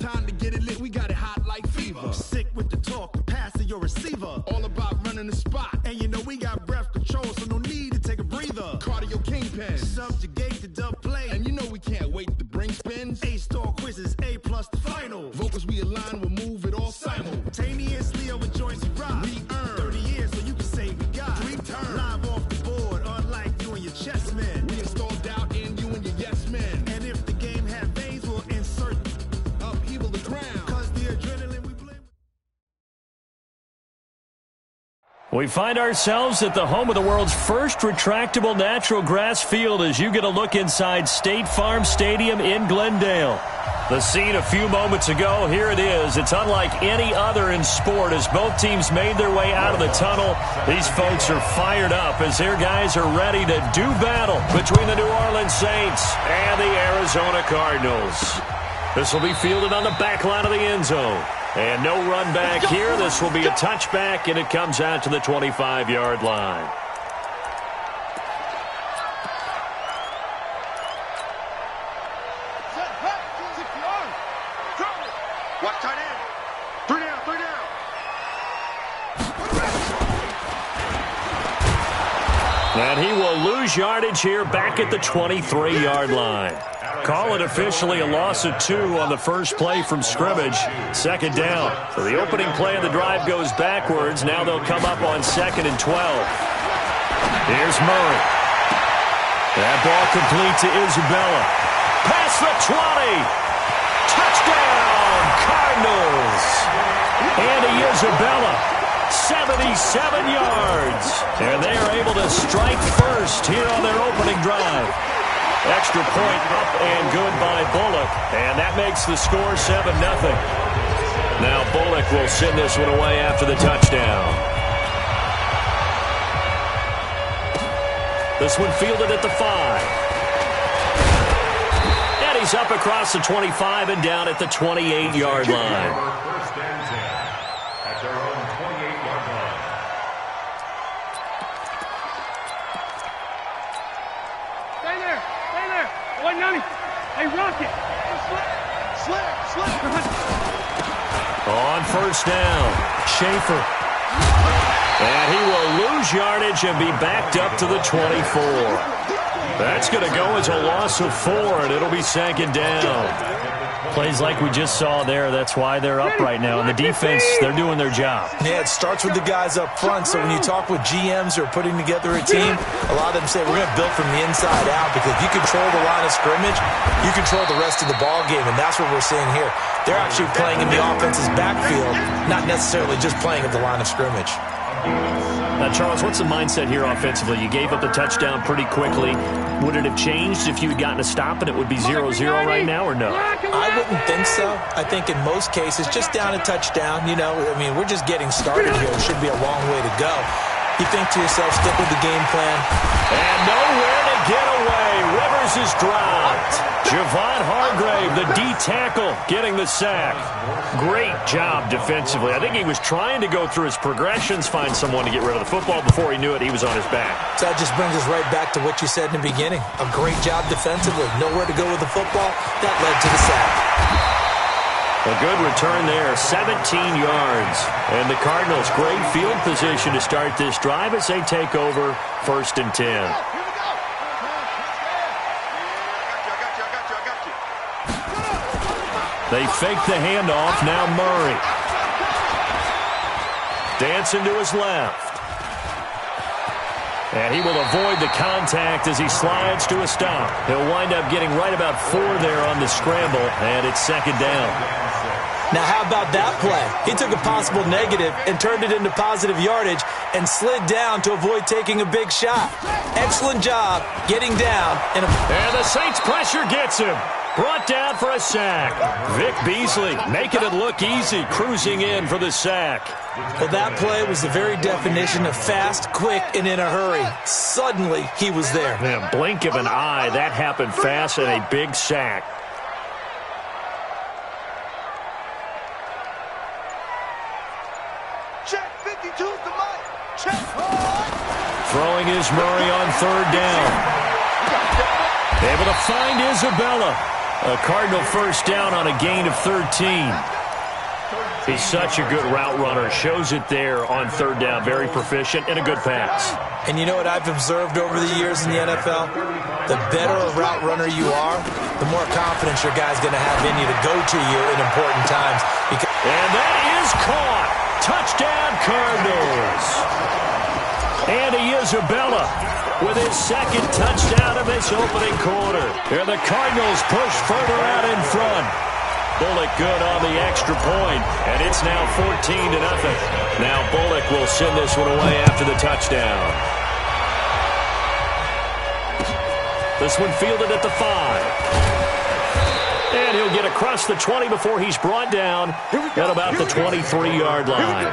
time to get it lit, we got it hot like fever. Sick with the talk, the pass to your receiver. All about running the spot. And you know we got breath control, so no need to take a breather. Cardio kingpin. Subjugate the dub play. And you know we can't wait to bring spins. A-star quizzes, A+ the final. Vocals we align, we'll move it all simultaneously over joints we rock. We earn 30 years so you can say we got. Dream turn. Live off the board, unlike you and your chess men. We install doubt in you and your yes men. And if the game had veins, we'll insert upheaval the ground. Cause the adrenaline we play. We find ourselves at the home of the world's first retractable natural grass field as you get a look inside State Farm Stadium in Glendale. The scene a few moments ago, here it is. It's unlike any other in sport as both teams made their way out of the tunnel. These folks are fired up as their guys are ready to do battle between the New Orleans Saints and the Arizona Cardinals. This will be fielded on the back line of the end zone. And no run back here. This will be a touchback, and it comes out to the 25-yard line. Watch tight end. 3 down, 3 down. And he will lose yardage here back at the 23-yard line. Call it officially a loss of 2 on the first play from scrimmage. Second down. So the opening play of the drive goes backwards. Now they'll come up on 2nd and 12. Here's Murray. That ball complete to Isabella. Past the 20. Touchdown, Cardinals. Andy Isabella, 77 yards. And they are able to strike first here on their opening drive. Extra point up and good by Bullock. And that makes the score 7-0. Now Bullock will send this one away after the touchdown. This one fielded at the 5. And he's up across the 25 and down at the 28-yard line. First and 10 at their own 28-yard line. Stay there. Stay there. Boy, Nunny. Hey, Rocket. Slip. On first down, Schaefer. And he will lose yardage and be backed up to the 24. That's going to go as a loss of 4, and it'll be 2nd down. Plays like we just saw there, that's why they're up right now. And the defense, they're doing their job. Yeah, it starts with the guys up front. So when you talk with GMs who are putting together a team, a lot of them say we're going to build from the inside out because if you control the line of scrimmage, you control the rest of the ball game, and that's what we're seeing here. They're actually playing in the offense's backfield, not necessarily just playing at the line of scrimmage. Now, Charles, what's the mindset here offensively? You gave up the touchdown pretty quickly. Would it have changed if you had gotten a stop and it would be 0-0 right now, or no? I wouldn't think so. I think in most cases, just down a touchdown, you know, I mean, we're just getting started here. It should be a long way to go. You think to yourself, stick with the game plan. And nowhere to get away. Rivers is dropped. Javon Hargrave, the D tackle, getting the sack. Great job defensively. I think he was trying to go through his progressions, find someone to get rid of the football. Before he knew it, he was on his back. So that just brings us right back to what you said in the beginning. A great job defensively. Nowhere to go with the football. That led to the sack. A good return there, 17 yards. And the Cardinals, great field position to start this drive as they take over 1st and 10. They fake the handoff. Now Murray. Dancing to his left. And he will avoid the contact as he slides to a stop. He'll wind up getting right about 4 there on the scramble, and it's 2nd down. Now, how about that play? He took a possible negative and turned it into positive yardage and slid down to avoid taking a big shot. Excellent job getting down. And the Saints pressure gets him. Brought down for a sack. Vic Beasley making it look easy, cruising in for the sack. Well, that play was the very definition of fast, quick, and in a hurry. Suddenly, he was there. Man, blink of an eye, that happened fast and a big sack. Check 52's the mic. Check. Throwing is Murray on 3rd down. Able to find Isabella. A Cardinal first down on a gain of 13. He's such a good route runner. Shows it there on third down. Very proficient and a good pass. And you know what I've observed over the years in the NFL? The better a route runner you are, the more confidence your guy's going to have in you to go to you in important times. And that is caught. Touchdown, Cardinals. Andy Isabella with his second touchdown of this opening quarter. Here the Cardinals push further out in front. Bullock good on the extra point, and it's now 14-0. Now Bullock will send this one away after the touchdown. This one fielded at the 5. And he'll get across the 20 before he's brought down at about the 23-yard line.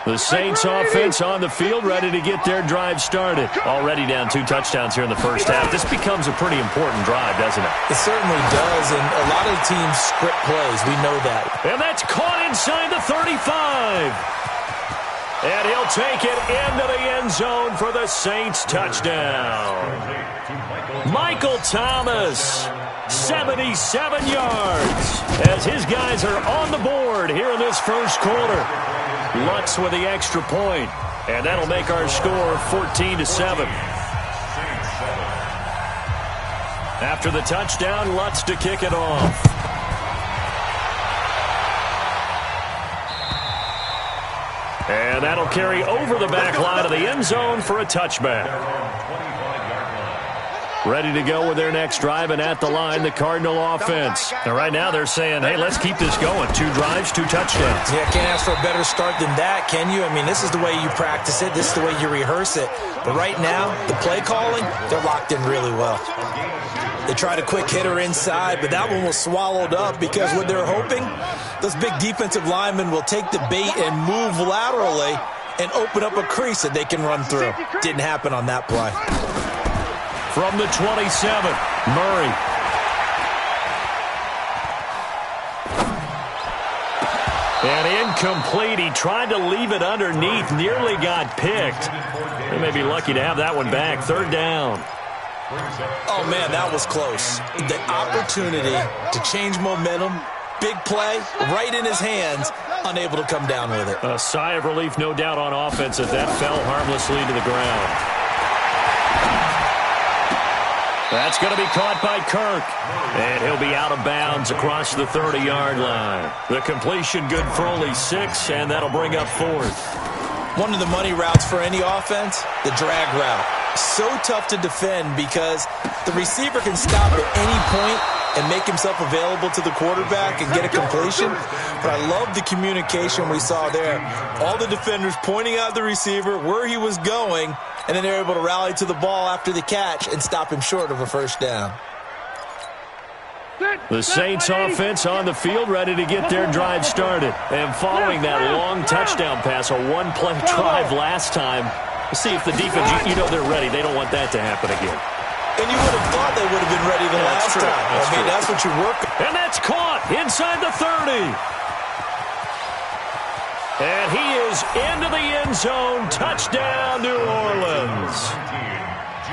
The Saints offense on the field, ready to get their drive started. Already down 2 touchdowns here in the first half. This becomes a pretty important drive, doesn't it? It certainly does, and a lot of teams script plays. We know that. And that's caught inside the 35. And he'll take it into the end zone for the Saints touchdown. Michael Thomas, 77 yards, as his guys are on the board here in this first quarter. Lutz with the extra point, and that'll make our score 14-7. After the touchdown, Lutz to kick it off. And that'll carry over the back line of the end zone for a touchback. Ready to go with their next drive, and at the line, the Cardinal offense. And right now they're saying, hey, let's keep this going. 2 drives, 2 touchdowns. Yeah, can't ask for a better start than that, can you? I mean, this is the way you practice it. This is the way you rehearse it. But right now, the play calling, they're locked in really well. They tried a quick hitter inside, but that one was swallowed up because what they're hoping, those big defensive linemen will take the bait and move laterally and open up a crease that they can run through. Didn't happen on that play. From the 27, Murray. And incomplete. He tried to leave it underneath, nearly got picked. They may be lucky to have that one back. Third down. Oh, man, that was close. The opportunity to change momentum, big play, right in his hands, unable to come down with it. A sigh of relief, no doubt, on offense as that fell harmlessly to the ground. That's going to be caught by Kirk. And he'll be out of bounds across the 30-yard line. The completion good for only 6, and that'll bring up 4th. One of the money routes for any offense, the drag route. So tough to defend because the receiver can stop at any point and make himself available to the quarterback and get a completion. But I love the communication we saw there. All the defenders pointing out the receiver, where he was going, and then they're able to rally to the ball after the catch and stop him short of a first down. The Saints offense on the field, ready to get their drive started. And following that long touchdown pass, a one-play drive last time, we'll see if the defense, you know they're ready. They don't want that to happen again. And you would have thought they would have been ready the last time. That's what you work on. And that's caught inside the 30. And he is into the end zone. Touchdown, New Orleans.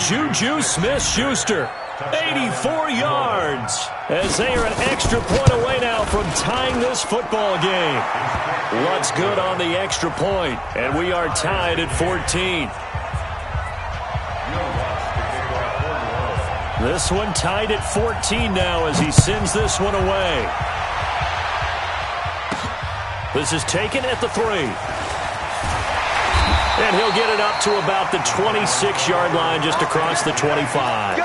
Juju Smith-Schuster, 84 yards, as they are an extra point away now from tying this football game. Lutz good on the extra point, and we are tied at 14. This one tied at 14 now as he sends this one away. This is taken at the 3. And he'll get it up to about the 26-yard line, just across the 25.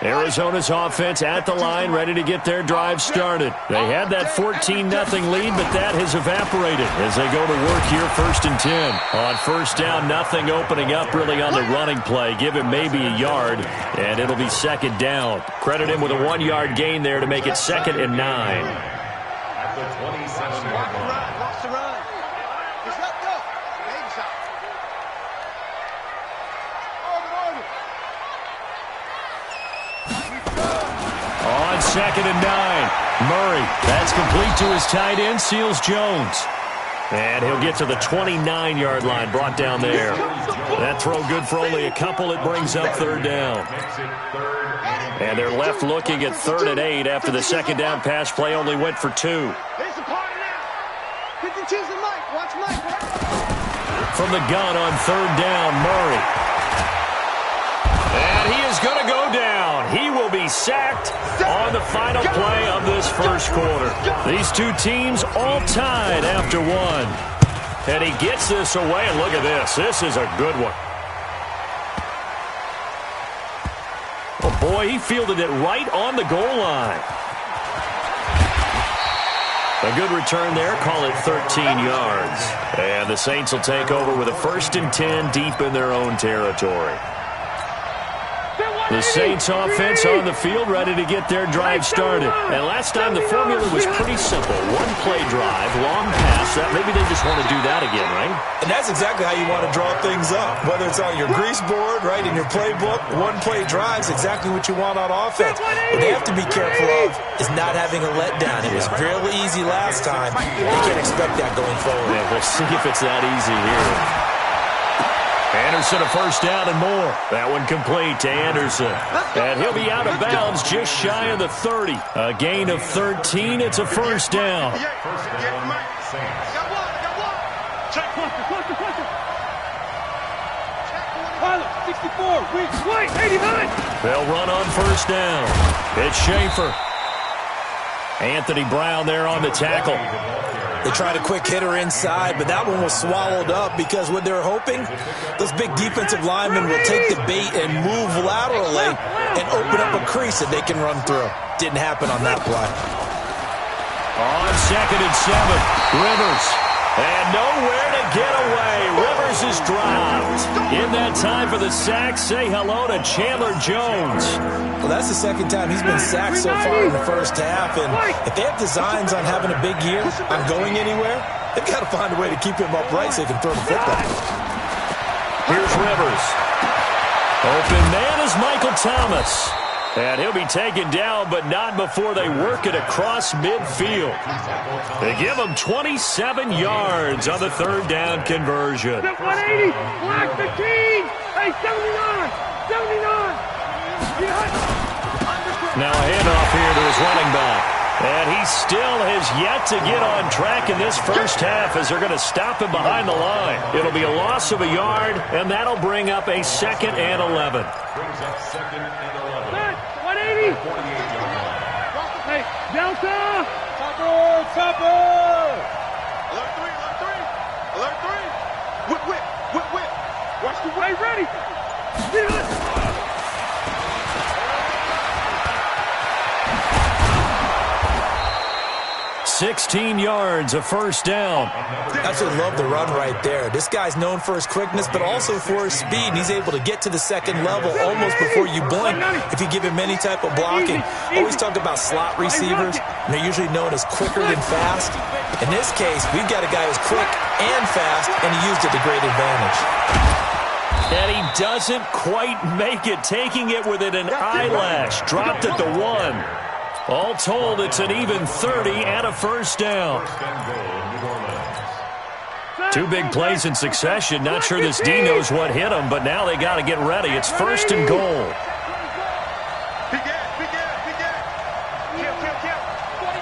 Arizona's offense at the line, ready to get their drive started. They had that 14-0 lead, but that has evaporated as they go to work here, 1st and 10. On first down, nothing opening up really on the running play. Give him maybe a yard, and it'll be 2nd down. Credit him with a 1-yard gain there to make it 2nd and 9. At the 27-yard line. Lost the run. He's let go. On 2nd and 9, Murray. That's complete to his tight end, Seals Jones. And he'll get to the 29-yard line, brought down there. That throw good for only a couple. It brings up third down. And they're left looking at 3rd and 8 after the second down pass play only went for 2. Here's the party now. 52's the Mike. Watch Mike. From the gun on 3rd down, Murray. And he is going to go down. He will be sacked on the final play of this first quarter. These two teams all tied after one. And he gets this away, and look at this. This is a good one. Oh, boy, he fielded it right on the goal line. A good return there. Call it 13 yards. And the Saints will take over with a 1st and 10 deep in their own territory. The Saints offense on the field, ready to get their drive started. And last time the formula was pretty simple. One play drive, long pass. Maybe they just want to do that again, right? And that's exactly how you want to draw things up. Whether it's on your grease board, right, in your playbook, one play drive is exactly what you want on offense. What they have to be careful of is not having a letdown. It was fairly easy last time. They can't expect that going forward. Yeah, we'll see if it's that easy here. Anderson a 1st down and more. That one complete to Anderson. And he'll be out of bounds just shy of the 30. A gain of 13. It's a 1st down. Check cluster. Pilot, 64, weak, white, 89. They'll run on 1st down. It's Schaefer. Anthony Brown there on the tackle. They tried a quick hitter inside, but that one was swallowed up because what they're hoping, those big defensive linemen will take the bait and move laterally and open up a crease that they can run through. Didn't happen on that play. On 2nd and 7, Rivers. And nowhere to get away. Rivers is dropped. In that time for the sack, say hello to Chandler Jones. Well, that's the second time he's been sacked so far in the first half. And if they have designs on having a big year, on going anywhere, they've got to find a way to keep him upright so they can throw the football. Here's Rivers. Open man is Michael Thomas. And he'll be taken down, but not before they work it across midfield. They give him 27 yards on the 3rd down conversion. 180, black 15. Hey, 79. Now a handoff here to his running back. And he still has yet to get on track in this first half as they're going to stop him behind the line. It'll be a loss of a yard, and that'll bring up a 2nd and 11. Brings up 2nd and 11. 180. Hey, Delta. Topper. Alert 3. Whip. Watch the way, ready. 16 yards, a 1st down. Absolutely love the run right there. This guy's known for his quickness, but also for his speed. And he's able to get to the 2nd level almost before you blink if you give him any type of blocking. Always talk about slot receivers, and they're usually known as quicker than fast. In this case, we've got a guy who's quick and fast, and he used it to great advantage. And he doesn't quite make it, taking it within an eyelash. Dropped at the 1. All told, it's an even 30 and a 1st down. Two big plays in succession. Not sure this D knows what hit him, but now they got to get ready. It's 1st and goal.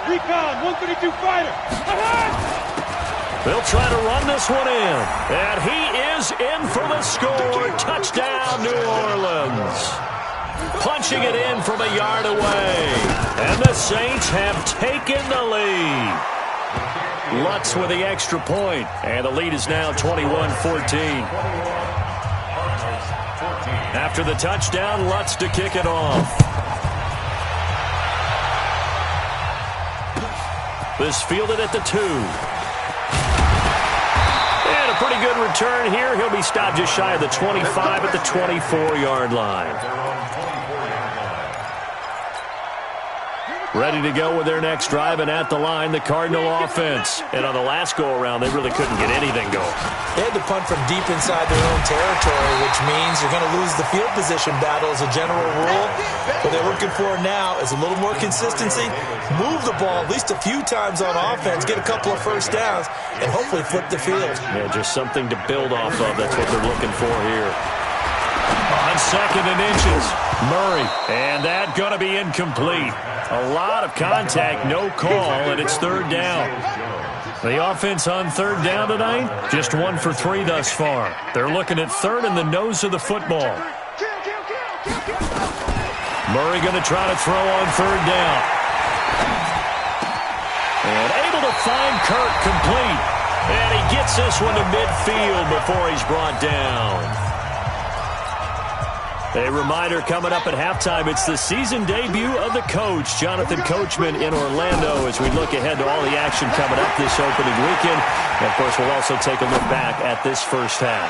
Recon, 132 fighter. They'll try to run this one in. And he is in for the score. Touchdown, New Orleans. Punching it in from a yard away. And the Saints have taken the lead. Lutz with the extra point. And the lead is now 21-14. After the touchdown, Lutz to kick it off. This fielded at the 2. And a pretty good return here. He'll be stopped just shy of the 25 at the 24-yard line. ready to go with their next drive, and at the line, the Cardinal offense. And on the last go-around, they really couldn't get anything going. They had to punt from deep inside their own territory, which means you're going to lose the field position battle as a general rule. What they're looking for now is a little more consistency, move the ball at least a few times on offense, get a couple of first downs, and hopefully flip the field. Yeah, just something to build off of. That's what they're looking for here. On 2nd and inches, Murray. And that going to be incomplete. A lot of contact, no call, and it's 3rd down. The offense on 3rd down tonight, just 1 for 3 thus far. They're looking at 3rd in the nose of the football. Murray going to try to throw on 3rd down. And able to find Kirk complete. And he gets this one to midfield before he's brought down. A reminder coming up at halftime, it's the season debut of the coach, Jonathan Coachman, in Orlando, as we look ahead to all the action coming up this opening weekend. And, of course, we'll also take a look back at this first half.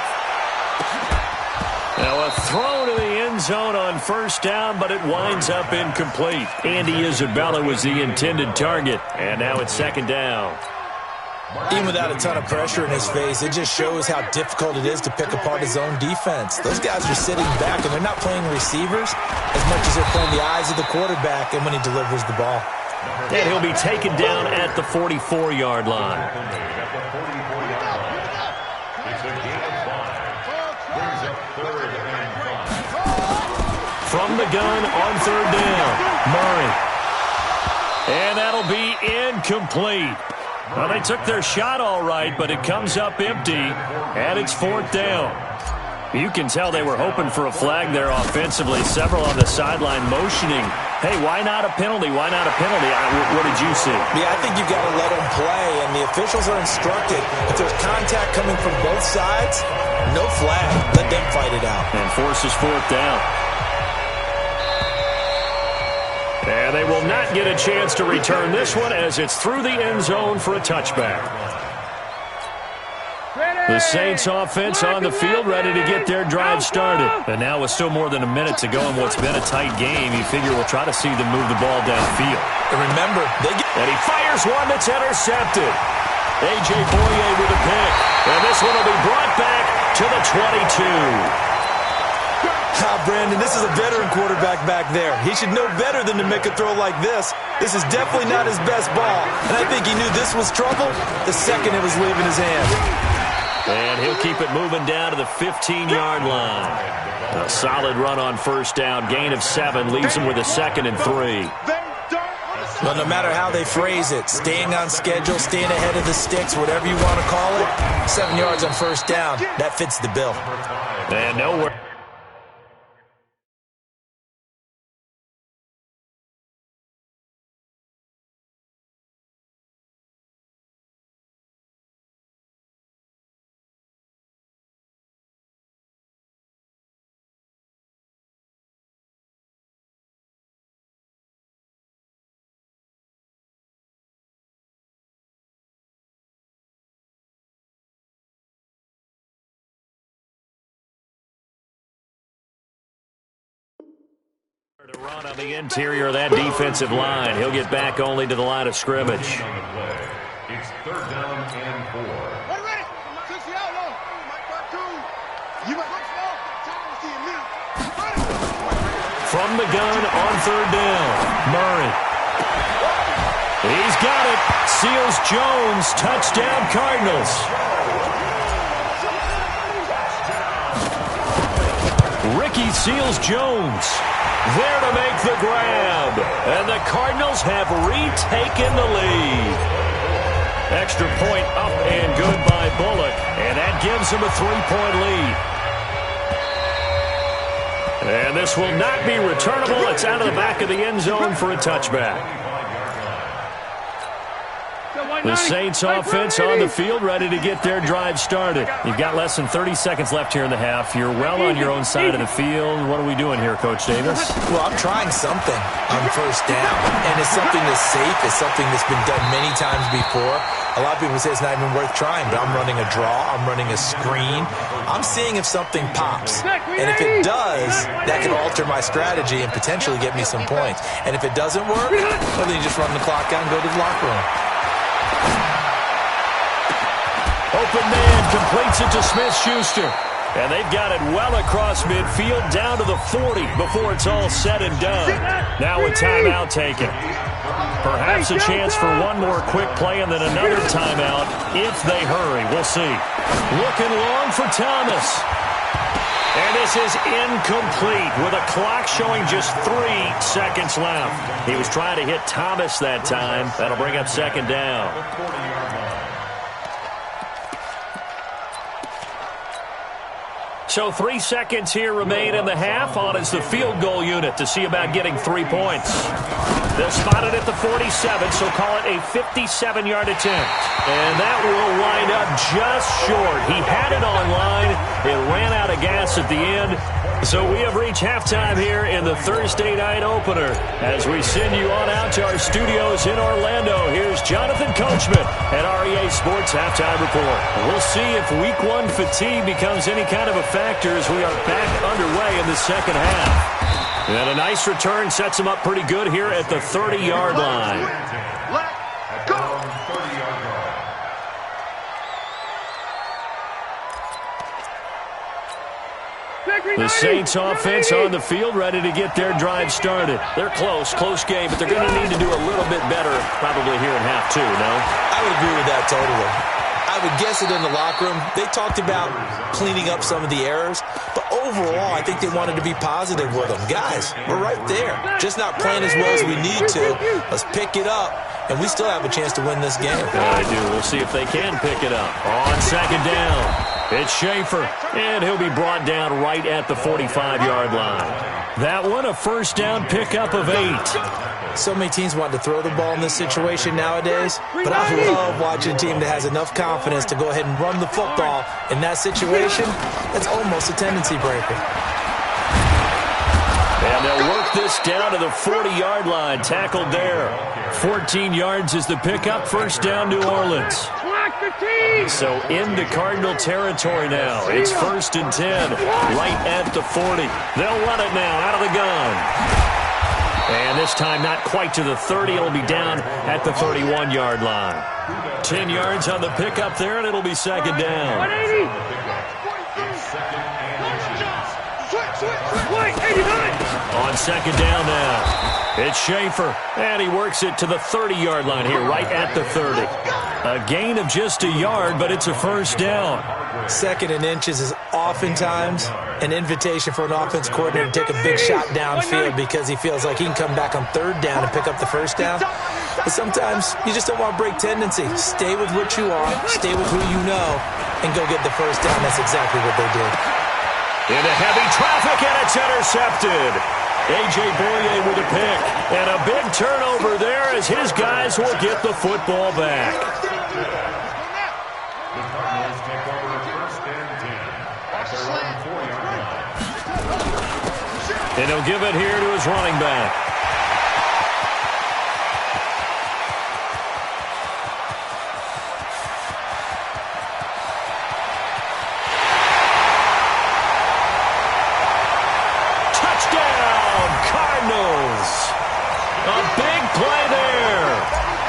Now, a throw to the end zone on 1st down, but it winds up incomplete. Andy Isabella was the intended target, and now it's 2nd down. Even without a ton of pressure in his face, it just shows how difficult it is to pick apart his own defense. Those guys are sitting back, and they're not playing receivers as much as they're playing the eyes of the quarterback and when he delivers the ball. And he'll be taken down at the 44-yard line. From the gun on 3rd down, Murray. And that'll be incomplete. Well, they took their shot all right, but it comes up empty, and it's 4th down. You can tell they were hoping for a flag there offensively. Several on the sideline motioning, hey, why not a penalty? Why not a penalty? What did you see? Yeah, I think you've got to let them play, and the officials are instructed. If there's contact coming from both sides, no flag. Let them fight it out. And forces 4th down. And they will not get a chance to return this one as it's through the end zone for a touchback. The Saints offense on the field ready to get their drive started. And now with still more than a minute to go in what's been a tight game, you figure we'll try to see them move the ball downfield. And remember, and he fires one that's intercepted. A.J. Boye with a pick. And this one will be brought back to the 22. Brandon, this is a veteran quarterback back there. He should know better than to make a throw like this. This is definitely not his best ball. And I think he knew this was trouble the second it was leaving his hand. And he'll keep it moving down to the 15-yard line. A solid run on 1st down. Gain of 7 leaves him with a 2nd and 3. Well, no matter how they phrase it, staying on schedule, staying ahead of the sticks, whatever you want to call it, 7 yards on 1st down, that fits the bill. And nowhere. To run on the interior of that defensive line. He'll get back only to the line of scrimmage. It's 3rd down and 4. From the gun on 3rd down, Murray. He's got it. Seals Jones. Touchdown, Cardinals. Ricky Seals-Jones there to make the grab. And the Cardinals have retaken the lead. Extra point up and good by Bullock. And that gives them a 3-point lead. And this will not be returnable. It's out of the back of the end zone for a touchback. The Saints offense on the field, ready to get their drive started. You've got less than 30 seconds left here in the half. You're well on your own side of the field. What are we doing here, Coach Davis? Well, I'm trying something on first down, and it's something that's safe. It's something that's been done many times before. A lot of people say it's not even worth trying, but I'm running a draw. I'm running a screen. I'm seeing if something pops. And if it does, that could alter my strategy and potentially get me some points. And if it doesn't work, well, then you just run the clock out and go to the locker room. Open man completes it to Smith-Schuster. And they've got it well across midfield down to the 40 before it's all said and done. Now a timeout taken. Perhaps a chance for one more quick play and then another timeout if they hurry. We'll see. Looking long for Thomas. And this is incomplete with a clock showing just 3 seconds left. He was trying to hit Thomas that time. That'll bring up second down. So 3 seconds here remain in the half. On is the field goal unit to see about getting 3 points. They'll spot it at the 47, so call it a 57-yard attempt. And that will wind up just short. He had it online. It ran out of gas at the end. So we have reached halftime here in the Thursday night opener. As we send you on out to our studios in Orlando, here's Jonathan Coachman at REA Sports Halftime Report. We'll see if Week 1 fatigue becomes any kind of a factor as we are back underway in the second half. And a nice return sets him up pretty good here at the 30-yard line. Let's go. 30-yard line. The Saints offense on the field, ready to get their drive started. They're close game, but they're going to need to do a little bit better probably here in half 2, no? I would agree with that totally. I would guess it in the locker room. They talked about cleaning up some of the errors, but overall, I think they wanted to be positive with them. Guys, we're right there. Just not playing as well as we need to. Let's pick it up, and we still have a chance to win this game. Yeah, I do. We'll see if they can pick it up. On second down, it's Schaefer, and he'll be brought down right at the 45-yard line. That one, a first down pickup of 8. So many teams want to throw the ball in this situation nowadays, but I love watching a team that has enough confidence to go ahead and run the football in that situation. That's almost a tendency breaker. And they'll work this down to the 40-yard line, tackled there. 14 yards is the pickup, first down New Orleans. So into Cardinal territory now. It's 1st and 10, right at the 40. They'll run it now out of the gun. And this time not quite to the 30. It'll be down at the 31-yard line. 10 yards on the pickup there, and it'll be second down. 180. On second down now, it's Schaefer, and he works it to the 30-yard line here, right at the 30. A gain of just a yard, but it's a first down. 2nd and inches is oftentimes an invitation for an offense coordinator to take a big shot downfield because he feels like he can come back on 3rd down and pick up the first down. But sometimes you just don't want to break tendency. Stay with what you are, stay with who you know, and go get the first down. That's exactly what they did. Into heavy traffic, and it's intercepted. A.J. Boye with a pick. And a big turnover there as his guys will get the football back. The Cardinals take over 1st and 10 at their own 4-yard line. And he'll give it here to his running back.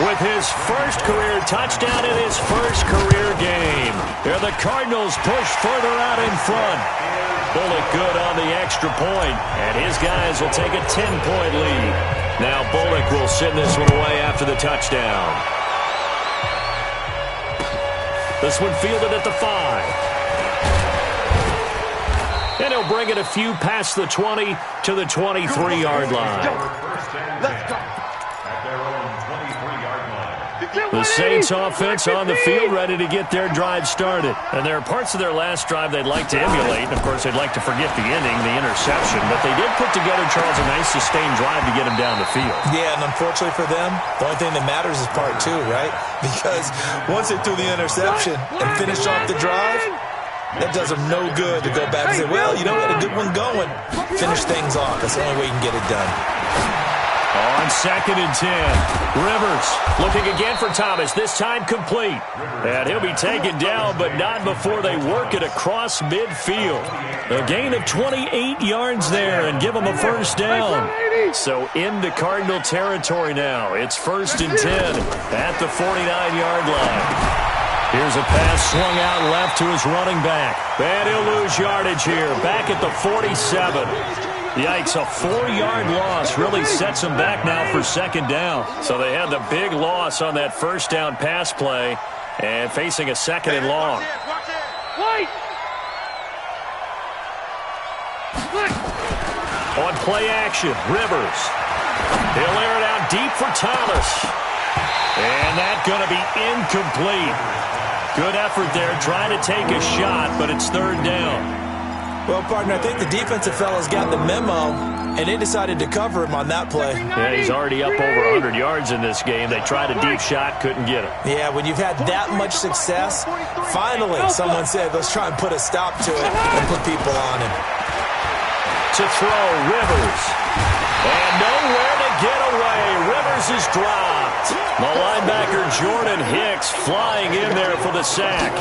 With his first career touchdown in his first career game. Here the Cardinals push further out in front. Bullock good on the extra point, and his guys will take a 10-point lead. Now Bullock will send this one away after the touchdown. This one fielded at the 5. And he'll bring it a few past the 20 to the 23-yard line. Let's go. At their own 23-yard line. The Saints offense on the field, ready to get their drive started. And there are parts of their last drive they'd like to emulate. And, of course, they'd like to forget the ending, the interception. But they did put together, Charles, a nice sustained drive to get them down the field. Yeah, and unfortunately for them, the only thing that matters is part two, right? Because once they threw the interception and finished off the drive, that does them no good to go back and say, well, you know, we had a good one going. Finish things off. That's the only way you can get it done. On 2nd and 10, Rivers looking again for Thomas, this time complete. And he'll be taken down, but not before they work it across midfield. A gain of 28 yards there and give them a first down. So into Cardinal territory now. It's 1st and 10 at the 49-yard line. Here's a pass swung out left to his running back. And he'll lose yardage here, back at the 47. Yikes, a 4-yard loss really sets them back now for 2nd down. So they had the big loss on that first down pass play and facing a 2nd and long. On play action, Rivers. He'll air it out deep for Thomas. And that's going to be incomplete. Good effort there, trying to take a shot, but it's 3rd down. Well, partner, I think the defensive fellas got the memo, and they decided to cover him on that play. Yeah, he's already up over 100 yards in this game. They tried a deep shot, couldn't get him. Yeah, when you've had that much success, finally someone said, let's try and put a stop to it and put people on him. To throw, Rivers. And nowhere to get away. Rivers is dropped. The linebacker, Jordan Hicks, flying in there for the sack.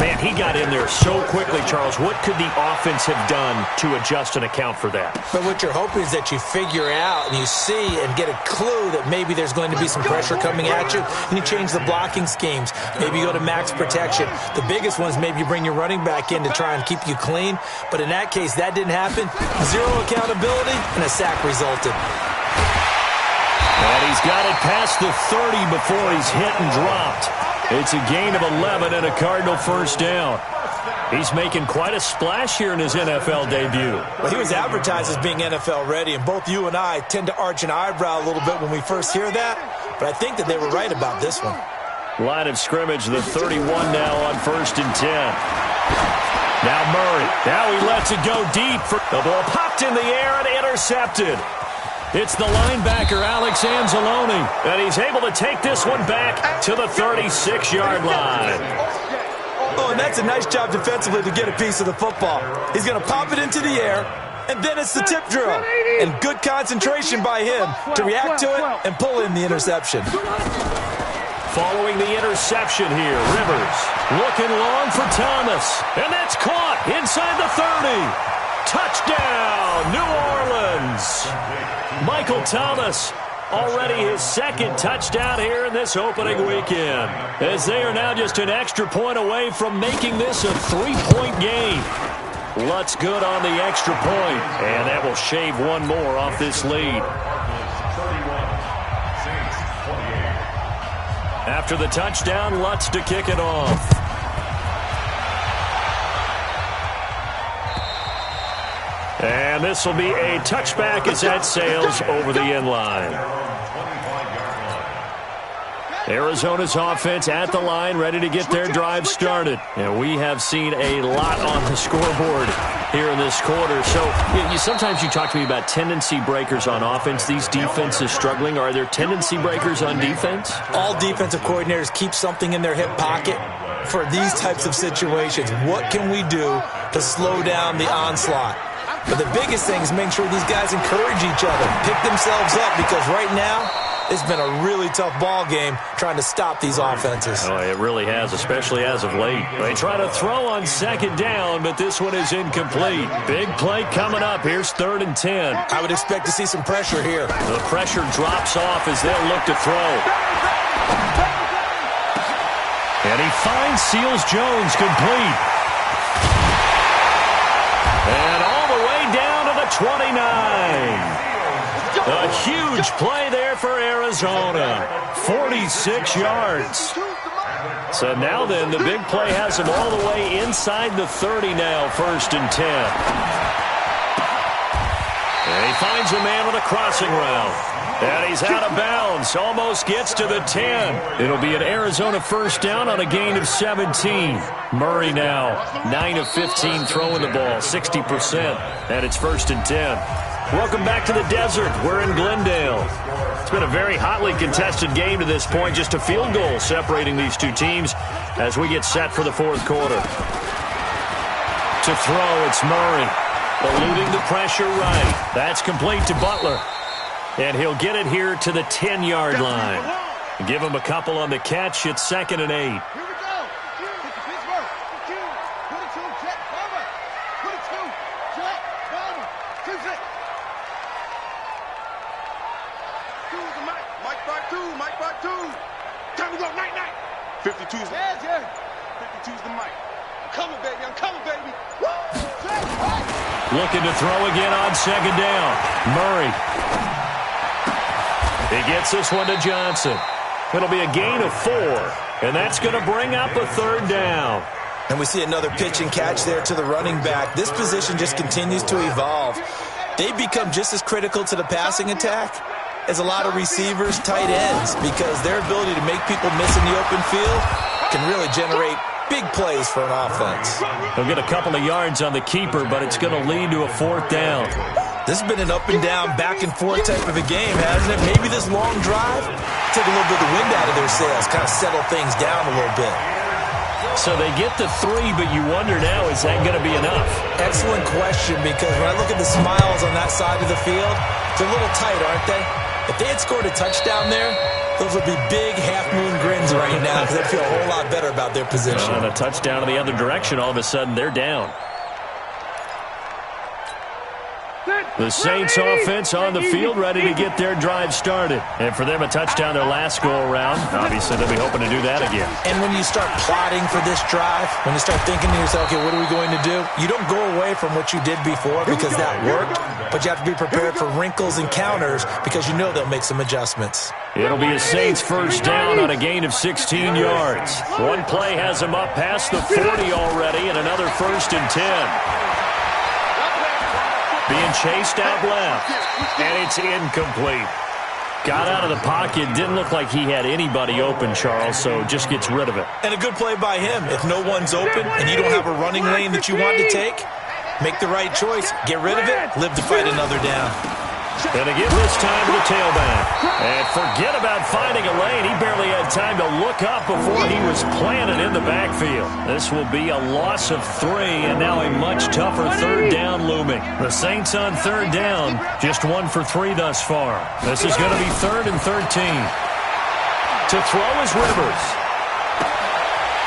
Man, he got in there so quickly, Charles. What could the offense have done to adjust and account for that? But what you're hoping is that you figure out and you see and get a clue that maybe there's going to be some pressure coming at you, and you change the blocking schemes. Maybe you go to max protection. The biggest one is maybe you bring your running back in to try and keep you clean. But in that case, that didn't happen. Zero accountability, and a sack resulted. And he's got it past the 30 before he's hit and dropped. It's a gain of 11 and a Cardinal first down. He's making quite a splash here in his NFL debut. Well, he was advertised as being NFL ready, and both you and I tend to arch an eyebrow a little bit when we first hear that, but I think that they were right about this one. Line of scrimmage, the 31 now on 1st and 10. Now Murray. Now he lets it go deep. The ball popped in the air and intercepted. It's the linebacker, Alex Anzalone, and he's able to take this one back to the 36-yard line. Oh, and that's a nice job defensively to get a piece of the football. He's going to pop it into the air, and then it's the tip drill. And good concentration by him to react to it and pull in the interception. Following the interception here, Rivers looking long for Thomas, and that's caught inside the 30. Touchdown, New Orleans. Michael Thomas, already his 2nd touchdown here in this opening weekend, as they are now just an extra point away from making this a 3-point game. Lutz good on the extra point, and that will shave one more off this lead. After the touchdown, Lutz to kick it off. And this will be a touchback as that sails over the end line. Arizona's offense at the line, ready to get their drive started. And we have seen a lot on the scoreboard here in this quarter. So sometimes you talk to me about tendency breakers on offense. These defenses struggling. Are there tendency breakers on defense? All defensive coordinators keep something in their hip pocket for these types of situations. What can we do to slow down the onslaught? But the biggest thing is make sure these guys encourage each other, pick themselves up, because right now it's been a really tough ball game trying to stop these offenses. Oh, it really has, especially as of late. They try to throw on 2nd down, but this one is incomplete. Big play coming up. Here's 3rd and 10. I would expect to see some pressure here. The pressure drops off as they'll look to throw. And he finds Seals Jones complete. And all the way down to the 29. A huge play there for Arizona. 46 yards. So now then, the big play has him all the way inside the 30 now, 1st and 10. And he finds a man on a crossing route. And he's out of bounds. Almost gets to the 10. It'll be an Arizona first down on a gain of 17. Murray now 9 of 15 throwing the ball, 60%. And it's 1st and 10. Welcome back to the desert. We're in Glendale. It's been a very hotly contested game to this point. Just a field goal separating these two teams as we get set for the 4th quarter. To throw, it's Murray. Eluding the pressure right. That's complete to Butler. And he'll get it here to the 10-yard line. Give him a couple on the catch. It's 2nd and 8. Here we go. Pittsburgh. 22, jet cover. 22, jet cover. 2-6. Mike back two. Time to go. Night. 52's. Yeah, Jerry. 52's the mic. I'm coming, baby. Woo! Jet, right. Looking to throw again on 2nd down. Murray. He gets this one to Johnson. It'll be a gain of 4, and that's going to bring up a 3rd down. And we see another pitch and catch there to the running back. This position just continues to evolve. They become just as critical to the passing attack as a lot of receivers, tight ends, because their ability to make people miss in the open field can really generate big plays for an offense. He'll get a couple of yards on the keeper, but it's going to lead to a 4th down. This has been an up-and-down, back-and-forth type of a game, hasn't it? Maybe this long drive took a little bit of the wind out of their sails, kind of settle things down a little bit. So they get the 3, but you wonder now, is that going to be enough? Excellent question, because when I look at the smiles on that side of the field, they're a little tight, aren't they? If they had scored a touchdown there, those would be big half-moon grins right now because they'd feel a whole lot better about their position. On a touchdown in the other direction, all of a sudden they're down. The Saints offense on the field, ready to get their drive started. And for them, a touchdown their last go-around. Obviously, they'll be hoping to do that again. And when you start plotting for this drive, when you start thinking to yourself, okay, what are we going to do? You don't go away from what you did before because that worked, but you have to be prepared for wrinkles and counters because you know they'll make some adjustments. It'll be a Saints first down on a gain of 16 yards. One play has them up past the 40 already, and another 1st and 10. Being chased out left, and it's incomplete. Got out of the pocket, didn't look like he had anybody open, Charles, so just gets rid of it. And a good play by him. If no one's open and you don't have a running lane that you want to take, make the right choice, get rid of it, live to fight another down. And to give this time to the tailback. And forget about finding a lane. He barely had time to look up before he was planted in the backfield. This will be a loss of 3, and now a much tougher 3rd down looming. The Saints on 3rd down, just 1 for 3 thus far. This is going to be 3rd and 13. To throw is Rivers.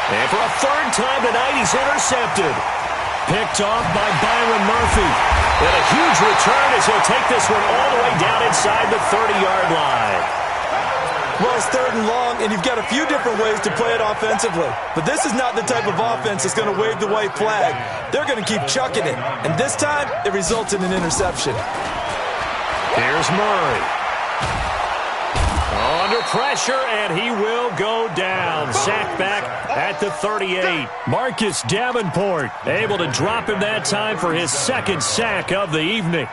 And for a 3rd time tonight, he's intercepted. Picked off by Byron Murphy. And a huge return as he'll take this one all the way down inside the 30-yard line. Well, it's 3rd and long, and you've got a few different ways to play it offensively. But this is not the type of offense that's going to wave the white flag. They're going to keep chucking it. And this time, it results in an interception. Here's Murray. Under pressure, and he will go down. Sacked back at the 38. Marcus Davenport able to drop him that time for his 2nd sack of the evening.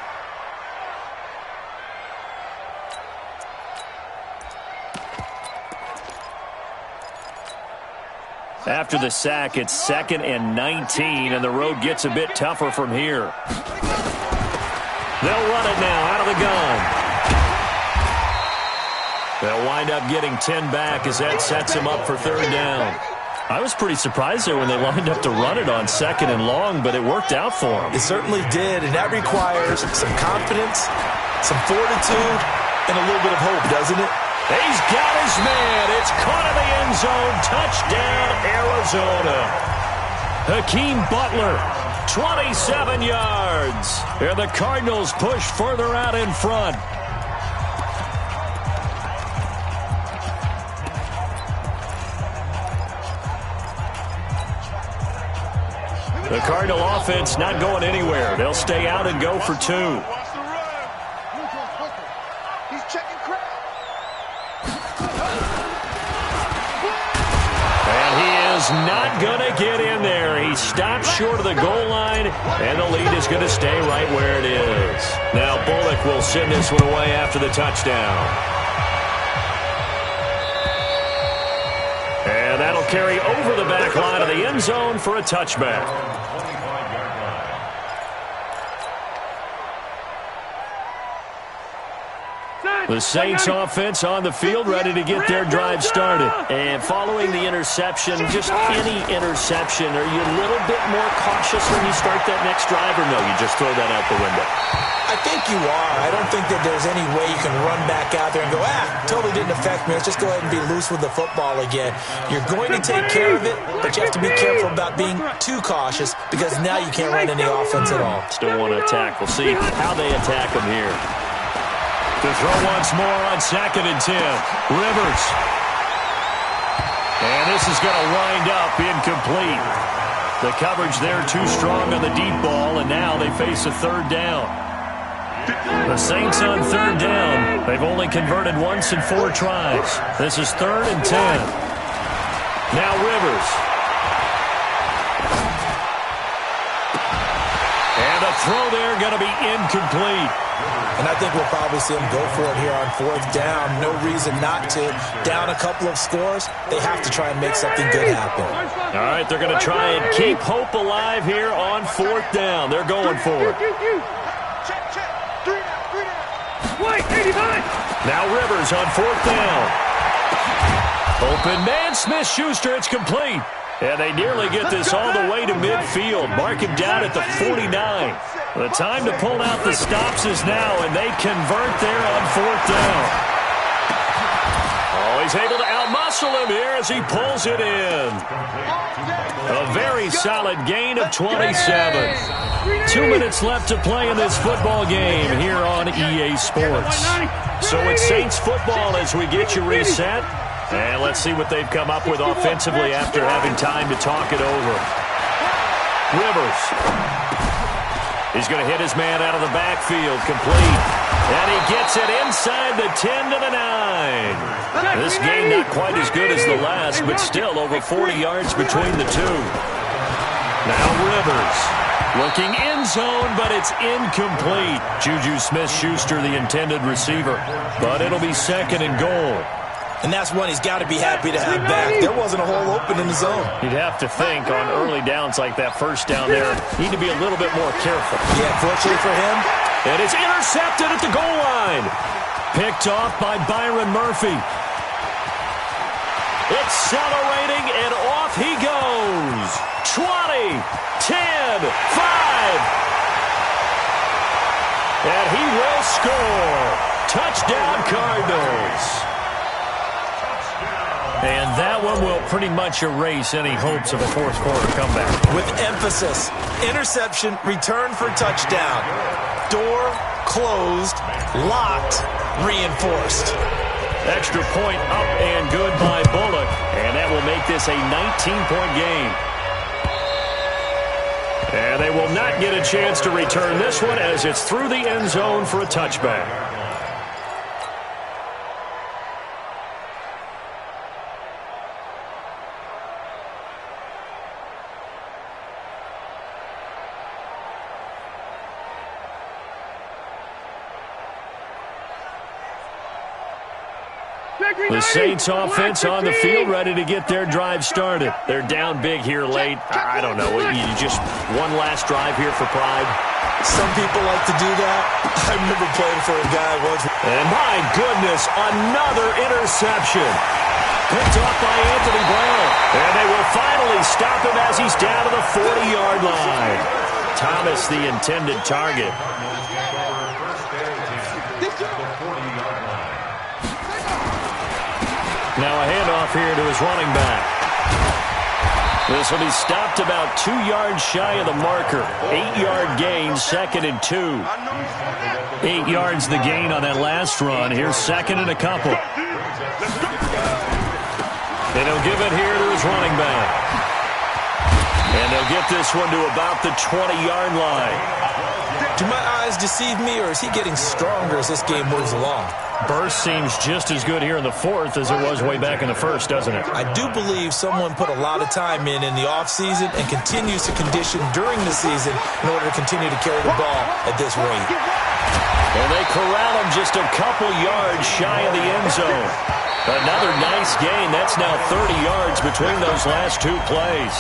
After the sack, it's 2nd and 19, and the road gets a bit tougher from here. They'll run it now out of the gun. They'll wind up getting 10 back as that sets him up for 3rd down. I was pretty surprised there when they lined up to run it on 2nd and long, but it worked out for him. It certainly did, and that requires some confidence, some fortitude, and a little bit of hope, doesn't it? He's got his man. It's caught in the end zone. Touchdown, Arizona. Hakeem Butler, 27 yards. And the Cardinals push further out in front. The Cardinal offense not going anywhere. They'll stay out and go for 2. He's checking crowd. And he is not going to get in there. He stopped short of the goal line, and the lead is going to stay right where it is. Now Bullock will send this one away after the touchdown. And that'll carry over the back line of the end zone for a touchback. The Saints offense on the field, ready to get their drive started. And following the interception, just any interception, are you a little bit more cautious when you start that next drive, or no, you just throw that out the window? I think you are. I don't think that there's any way you can run back out there and go, totally didn't affect me. Let's just go ahead and be loose with the football again. You're going to take care of it, but you have to be careful about being too cautious because now you can't run any offense at all. Still want to attack. We'll see how they attack them here. To throw once more on 2nd and 10. Rivers. And this is going to wind up incomplete. The coverage there too strong on the deep ball, and now they face a 3rd down. The Saints on 3rd down. They've only converted once in 4 tries. This is 3rd and 10. Now Rivers. And a throw there going to be incomplete. And I think we'll probably see them go for it here on 4th down. No reason not to. Down a couple of scores, they have to try and make something good happen. All right, they're going to try and keep hope alive here on 4th down. They're going for it. Now Rivers on 4th down. Open man, Smith-Schuster, it's complete. And they nearly get this all the way to midfield. Mark him down at the 49. The time to pull out the stops is now, and they convert there on 4th down. Oh, he's able to outmuscle him here as he pulls it in. A very solid gain of 27. 2 minutes left to play in this football game here on EA Sports. So it's Saints football as we get you reset. And let's see what they've come up with offensively after having time to talk it over. Rivers. He's going to hit his man out of the backfield, complete. And he gets it inside the 10 to the 9. This game not quite as good as the last, but still over 40 yards between the two. Now Rivers. Looking end zone, but it's incomplete. Juju Smith-Schuster, the intended receiver. But it'll be 2nd and goal. And that's one he's got to be happy to have back. There wasn't a hole open in the zone. You'd have to think on early downs like that 1st down there, need to be a little bit more careful. Yeah, fortunately for him. And it's intercepted at the goal line. Picked off by Byron Murphy. Accelerating, and off he goes. 20, 10, 5. And he will score. Touchdown, Cardinals. And that one will pretty much erase any hopes of a 4th quarter comeback. With emphasis, interception, return for touchdown. Door closed, locked, reinforced. Extra point up and good by Bullock. And that will make this a 19-point game. And they will not get a chance to return this one as it's through the end zone for a touchback. The Saints offense on the field, ready to get their drive started. They're down big here late. I don't know. You just one last drive here for pride. Some people like to do that. I remember playing for a guy once. And my goodness, another interception. Picked off by Anthony Brown. And they will finally stop him as he's down to the 40-yard line. Thomas, the intended target. Now a handoff here to his running back. This will be stopped about 2 yards shy of the marker. 8-yard gain, 2nd and 2. 8 yards the gain on that last run. Here's 2nd and a couple. And he'll give it here to his running back. And they'll get this one to about the 20-yard line. Do my eyes deceive me, or is he getting stronger as this game moves along? Burst seems just as good here in the fourth as it was way back in the first, doesn't it? I do believe someone put a lot of time in the offseason and continues to condition during the season in order to continue to carry the ball at this rate. And they corral him just a couple yards shy of the end zone. Another nice gain. That's now 30 yards between those last two plays.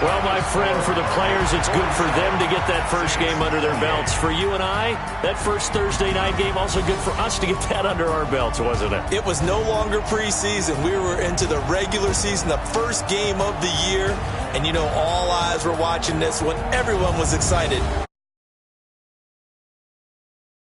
Well, my friend, for the players, it's good for them to get that first game under their belts. For you and I, that first Thursday night game, also good for us to get that under our belts, wasn't it? It was no longer preseason. We were into the regular season, the first game of the year. And, you know, all eyes were watching this one. Everyone was excited.